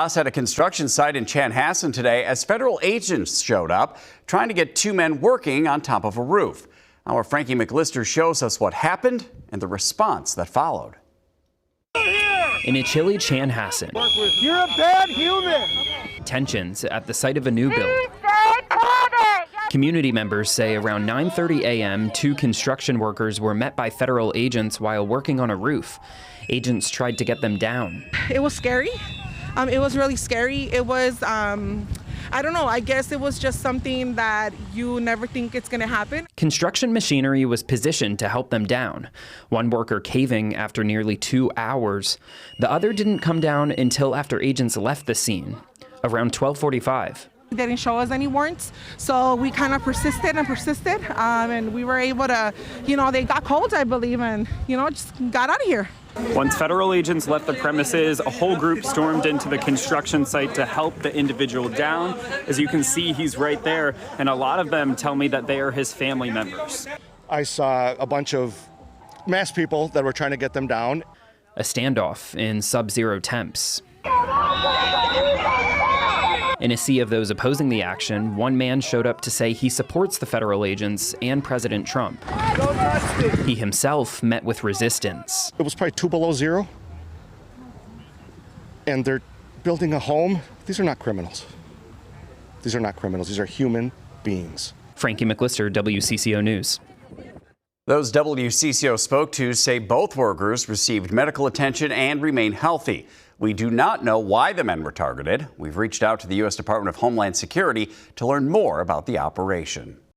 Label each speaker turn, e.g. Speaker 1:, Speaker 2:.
Speaker 1: chaos at a construction site in Chanhassen today as federal agents showed up trying to get two men working on top of a roof. Our Frankie McLister shows us what happened and the response that followed.
Speaker 2: In a chilly Chanhassen,
Speaker 3: you're a bad human.
Speaker 2: Tensions at the site of a new build. Community members say around 9:30 a.m., two construction workers were met by federal agents while working on a roof. Agents tried to get them down.
Speaker 4: It was scary. It was really scary. It was, I don't know, I guess it was just something that you never think it's going to happen.
Speaker 2: Construction machinery was positioned to help them down, one worker caving after nearly 2 hours. The other didn't come down until after agents left the scene, around 12:45.
Speaker 4: They didn't show us any warrants, so we kind of persisted, and we were able to, they got cold, I believe, and, just got out of here.
Speaker 5: Once federal agents left the premises, a whole group stormed into the construction site to help the individual down. As you can see, he's right there, and a lot of them tell me that they are his family members.
Speaker 6: I saw a bunch of masked people that were trying to get them down.
Speaker 2: A standoff in sub-zero temps. In a sea of those opposing the action, one man showed up to say he supports the federal agents and President Trump. He himself met with resistance.
Speaker 6: It was probably 2 below zero, and they're building a home. These are not criminals. These are not criminals. These are human beings.
Speaker 2: Frankie McLister, WCCO News.
Speaker 1: Those WCCO spoke to say both workers received medical attention and remain healthy. We do not know why the men were targeted. We've reached out to the U.S. Department of Homeland Security to learn more about the operation.